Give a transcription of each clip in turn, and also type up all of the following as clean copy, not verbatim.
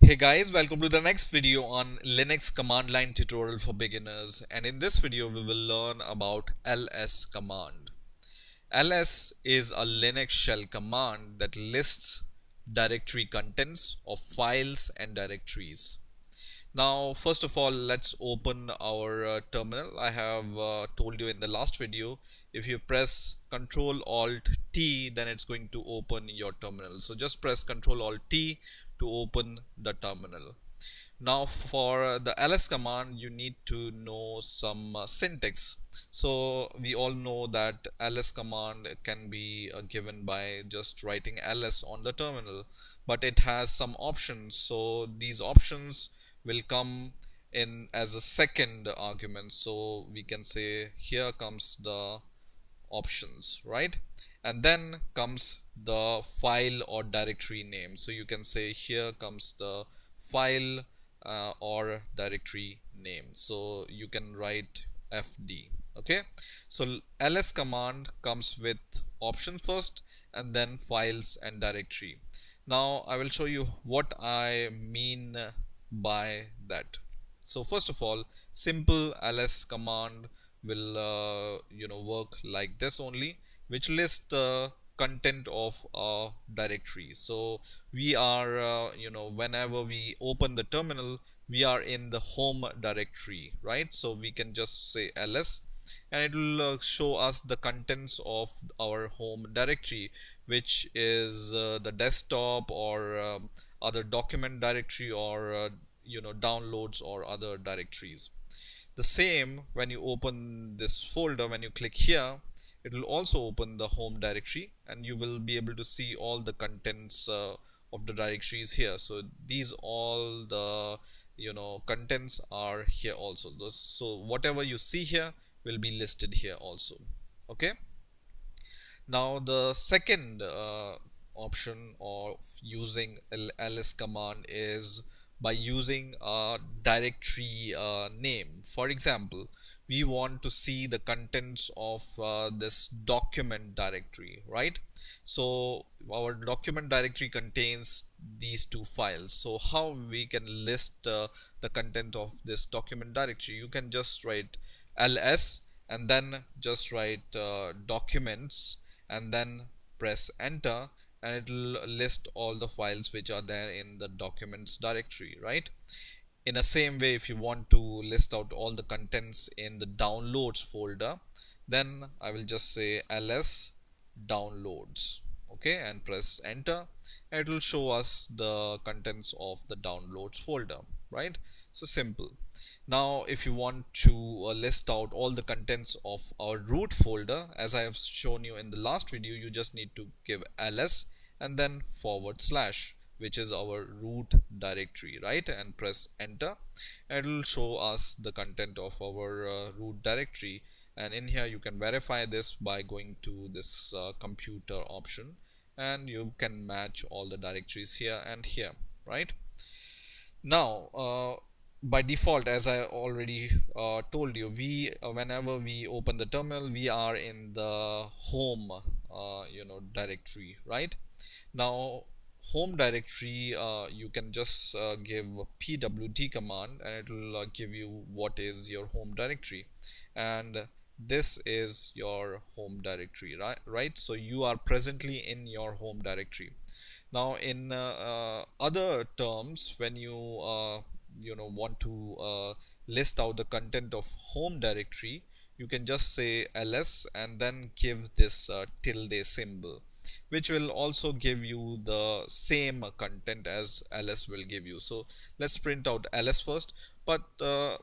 Hey guys, welcome to the next video on Linux command line tutorial for beginners, and in this video we will learn about ls command. Ls is a Linux shell command that lists directory contents of files and directories. Now, first of all, let's open our terminal. I have told you in the last video, if you press Ctrl Alt T, then it's going to open your terminal. So just press Ctrl Alt T to open the terminal. Now for the ls command, you need to know some syntax. So we all know that ls command can be given by just writing ls on the terminal, but it has some options. So these options will come in as a second argument. So we can say here comes the options, right? And then comes the file or directory name. So you can say here comes the file or directory name. So you can write fd. Okay, so ls command comes with options first and then files and directory. Now I will show you what I mean by that. So first of all, simple ls command will work like this only, which lists the content of a directory. So we are whenever we open the terminal, we are in the home directory, right? So we can just say ls and it will show us the contents of our home directory, which is the desktop or other document directory or downloads or other directories. The same when you open this folder, when you click here, it will also open the home directory and you will be able to see all the contents of the directories here. So these all the contents are here also. So whatever you see here will be listed here also. Okay, now the second option of using ls command is by using a directory name. For example, we want to see the contents of this document directory, right? So our document directory contains these two files. So how we can list the content of this document directory? You can just write ls and then just write documents and then press enter, and it will list all the files which are there in the documents directory, right? In the same way, if you want to list out all the contents in the downloads folder, then I will just say ls downloads, okay, and press enter, and it will show us the contents of the downloads folder, right? So simple. Now if you want to list out all the contents of our root folder, as I have shown you in the last video, you just need to give ls and then /, which is our root directory, right? And press enter, and it will show us the content of our root directory. And in here you can verify this by going to this computer option, and you can match all the directories here and here, right? Now by default, as I already told you, we whenever we open the terminal, we are in the home directory, right? Now home directory, you can just give pwd command and it will give you what is your home directory, and this is your home directory, right? So you are presently in your home directory. Now in other terms, when you want to list out the content of home directory, you can just say ls and then give this tilde symbol, which will also give you the same content as ls will give you. So let's print out ls first, but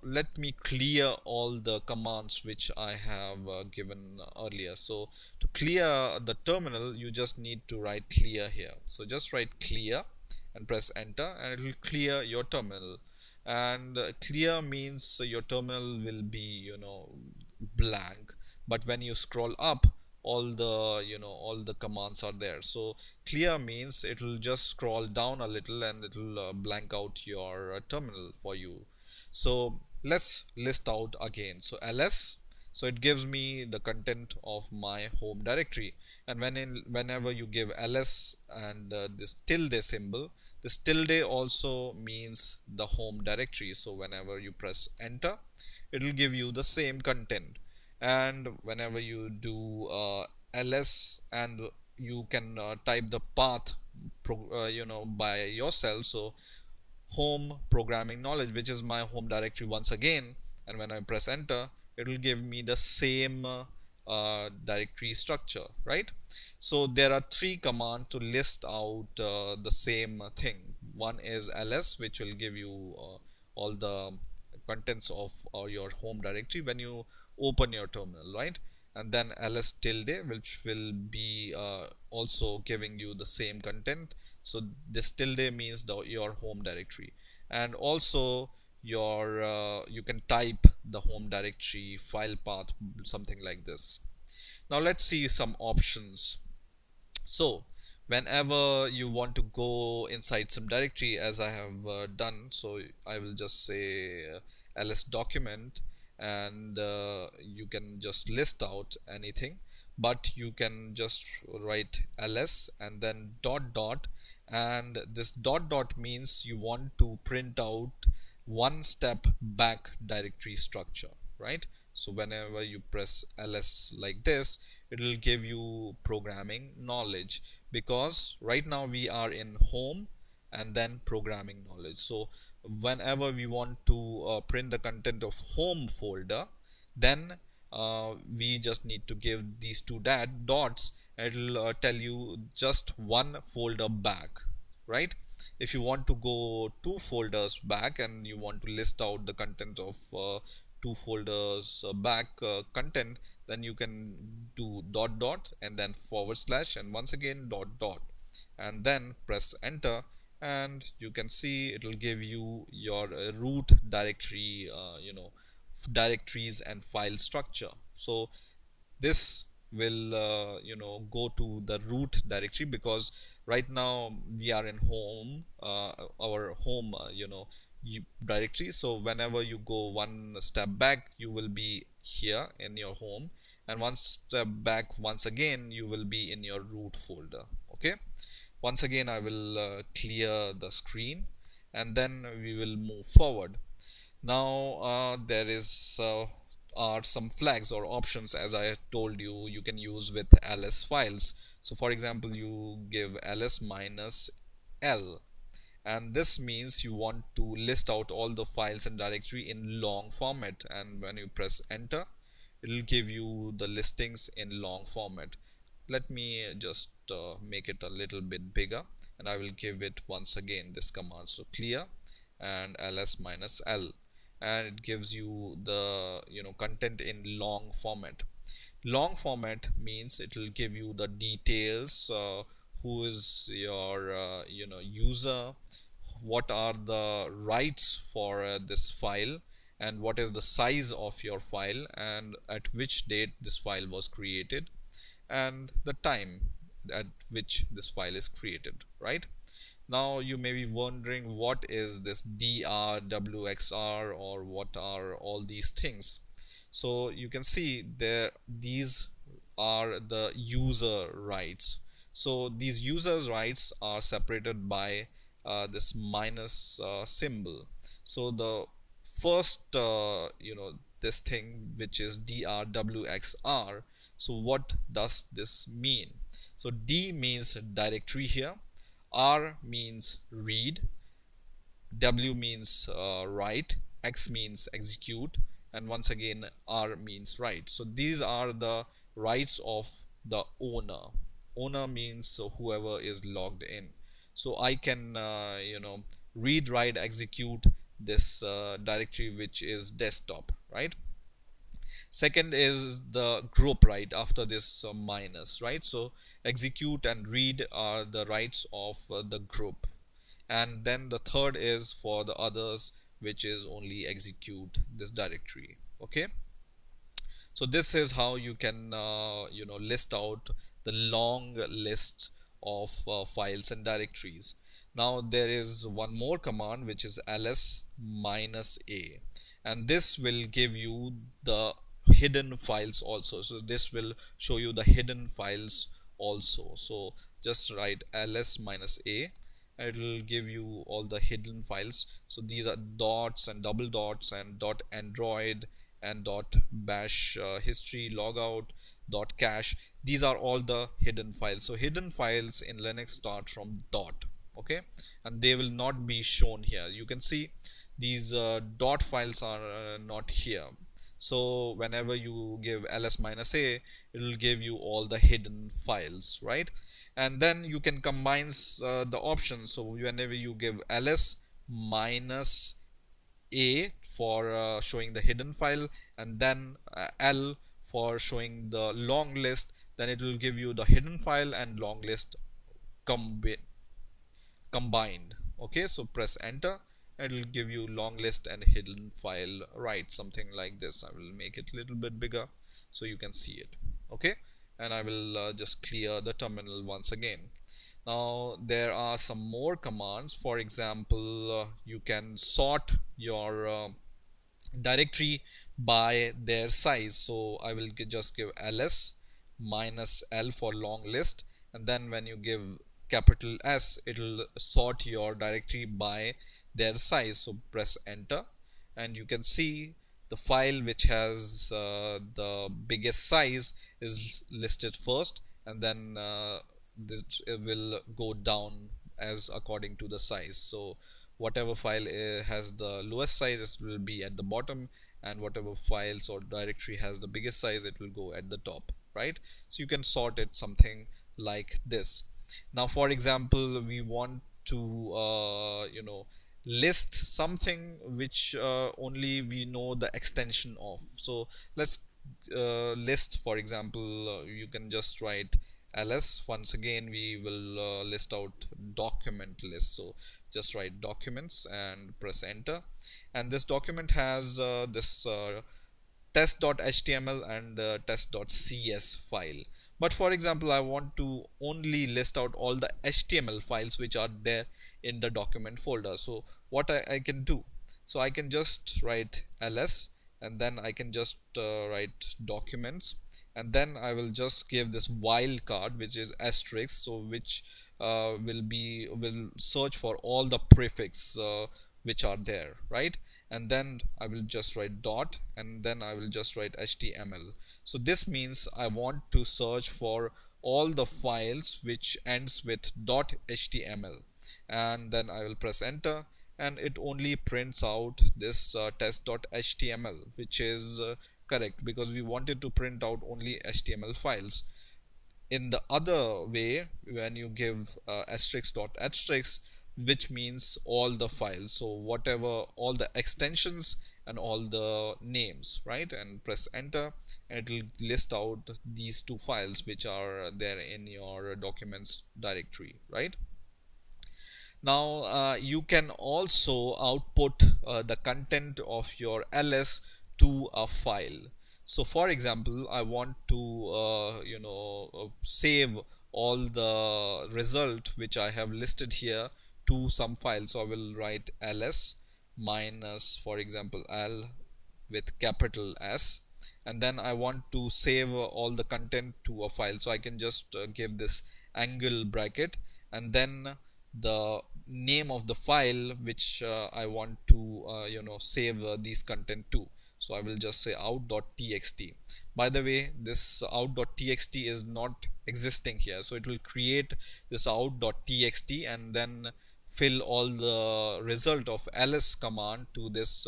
let me clear all the commands which I have given earlier. So to clear the terminal, you just need to write clear here. So just write clear and press enter, and it will clear your terminal. And clear means your terminal will be blank, but when you scroll up, all the commands are there. So clear means it will just scroll down a little and it will blank out your terminal for you. So let's list out again. So ls, so it gives me the content of my home directory, and whenever you give ls and this tilde symbol, This tilde also means the home directory. So whenever you press enter, it will give you the same content. And whenever you do ls, and you can type the path by yourself. So home programming knowledge, which is my home directory once again, and when I press enter, it will give me the same directory structure, right? So there are three commands to list out the same thing. One is ls, which will give you all the contents of your home directory when you open your terminal, right? And then ls tilde, which will be also giving you the same content. So this tilde means your home directory, and also your you can type the home directory file path, something like this. Now let's see some options. So whenever you want to go inside some directory, as I have done, so I will just say ls document, and you can just list out anything, but you can just write ls and then dot dot, and this dot dot means you want to print out one step back directory structure, right? So whenever you press ls like this, it will give you programming knowledge, because right now we are in home and then programming knowledge. So whenever we want to print the content of home folder, then we just need to give these two dots, and it will tell you just one folder back, right? If you want to go two folders back and you want to list out the content of two folders back content, then you can do dot dot and then forward slash and once again dot dot, and then press enter, and you can see it will give you your root directory, directories and file structure. So this will go to the root directory, because right now we are in home, our home directory. So whenever you go one step back, you will be here in your home, and one step back once again you will be in your root folder. Okay, once again I will clear the screen, and then we will move forward. Now there is are some flags or options, as I told you, you can use with ls files. So for example, you give ls minus l, and this means you want to list out all the files and directory in long format, and when you press enter, it will give you the listings in long format. Let me just make it a little bit bigger, and I will give it once again this command. So clear and ls minus l, and it gives you the content in long format. Long format means it will give you the details, who is your user, what are the rights for this file, and what is the size of your file, and at which date this file was created, and the time at which this file is created, right? Now you may be wondering, what is this DRWXR, or what are all these things? So you can see there, these are the user rights. So these users rights are separated by this minus symbol. So the first this thing, which is DRWXR, so what does this mean? So D means directory here, R means read, W means write, X means execute, and once again R means write. So these are the rights of the owner. Owner means whoever is logged in. So I can read, write, execute this directory, which is desktop, right? Second is the group right after this minus, right? So execute and read are the rights of the group, and then the third is for the others, which is only execute this directory. Okay, so this is how you can list out the long list of files and directories. Now there is one more command, which is ls minus a, and this will give you the hidden files also. So this will show you the hidden files also. So just write ls minus a, and it will give you all the hidden files. So these are dots and double dots and dot android and dot bash history logout dot cache. These are all the hidden files. So hidden files in Linux start from dot, okay, and they will not be shown here. You can see these dot files are not here. So whenever you give ls-a, it will give you all the hidden files, right? And then you can combine the options. So whenever you give ls minus a for showing the hidden file, and then l for showing the long list, then it will give you the hidden file and long list combined. Okay, so press enter, and it will give you long list and hidden file, right? Something like this. I will make it a little bit bigger so you can see it. Okay, and I will just clear the terminal once again. Now there are some more commands. For example, you can sort your directory by their size. So I will just give ls minus l for long list, and then when you give capital S, it will sort your directory by their size. So press enter, and you can see the file which has the biggest size is listed first, and then this it will go down as according to the size. So whatever file has the lowest size, it will be at the bottom, and whatever files or directory has the biggest size, it will go at the top, right? So you can sort it something like this. Now for example, we want to list something which only we know the extension of. So let's list, for example, you can just write ls. Once again, we will list out document list. So just write documents and press enter, and this document has this test.html and test.cs file. But for example, I want to only list out all the HTML files which are there in the document folder. So what I can do, so I can just write ls, and then I can just write documents, and then I will just give this wildcard, which is asterisk, so which will search for all the prefix which are there, right? And then I will just write dot, and then I will just write HTML. So this means I want to search for all the files which ends with .html, and then I will press enter, and it only prints out this test.html, which is correct, because we wanted to print out only HTML files. In the other way, when you give asterisk dot asterisk, which means all the files, so whatever, all the extensions and all the names, right? And press enter, and it will list out these two files which are there in your documents directory, right? Now you can also output the content of your ls to a file. So for example, I want to save all the result which I have listed here to some file. So I will write ls minus, for example, l with capital S, and then I want to save all the content to a file. So I can just give this angle bracket, and then the name of the file which I want to save these content to. So I will just say out.txt. By the way, this out.txt is not existing here, so it will create this out.txt and then fill all the result of ls command to this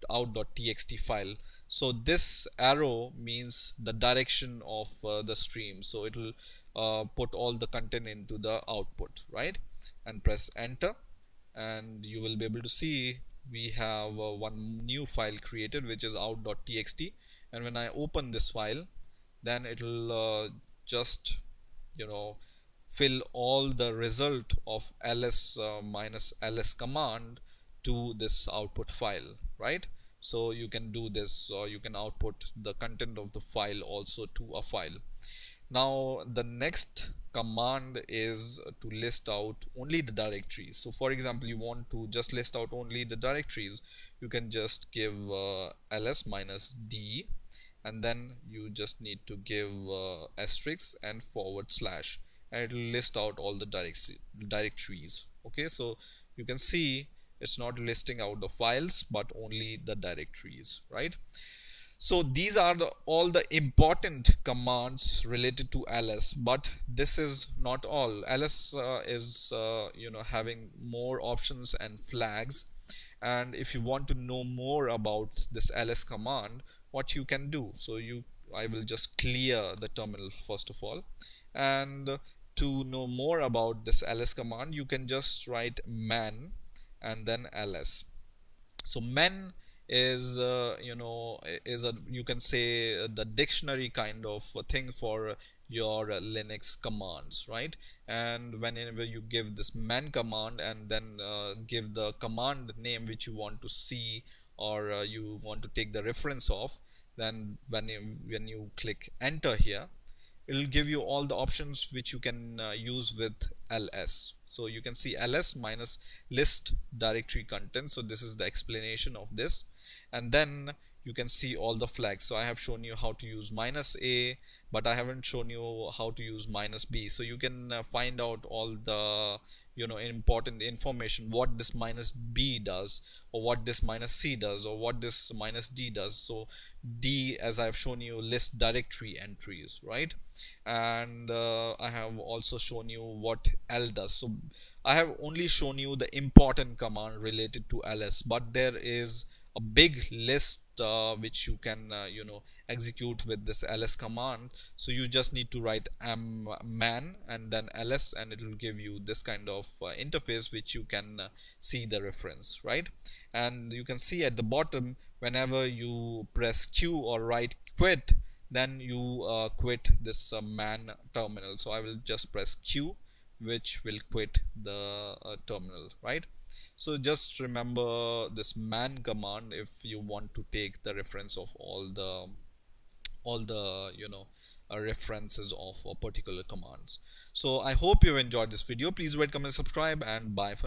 out.txt file. So this arrow means the direction of the stream, so it will put all the content into the output, right? And press enter, and you will be able to see we have one new file created, which is out.txt. And when I open this file, then it will just fill all the result of ls minus ls command to this output file, right? So you can do this, or you can output the content of the file also to a file. Now the next command is to list out only the directories. So for example, you want to just list out only the directories, you can just give ls minus d, and then you just need to give asterisk and forward slash, and it will list out all the directories. Okay, so you can see it's not listing out the files but only the directories, right? So these are all the important commands related to ls, but this is not all. Ls is having more options and flags, and if you want to know more about this ls command, what you can do, so I will just clear the terminal first of all, and to know more about this ls command, you can just write man and then ls. So men is is a, you can say, the dictionary kind of a thing for your linux commands, right? And whenever you give this man command and then give the command name which you want to see, or you want to take the reference of, then when you click enter here, it will give you all the options which you can use with ls. So you can see ls minus list directory content. So this is the explanation of this, and then you can see all the flags. So I have shown you how to use minus a, but I haven't shown you how to use minus b. So you can find out all the important information, what this minus b does, or what this minus c does, or what this minus d does. So d, as I've shown you, list directory entries, right? And I have also shown you what L does. So I have only shown you the important command related to ls, but there is a big list which you can execute with this ls command. So you just need to write man and then ls, and it will give you this kind of interface which you can see the reference, right? And you can see at the bottom, whenever you press q or write quit, then you quit this man terminal. So I will just press q, which will quit the terminal, right? So just remember this man command if you want to take the reference of all the references of a particular commands. So I hope you enjoyed this video. Please rate, comment, subscribe, and bye for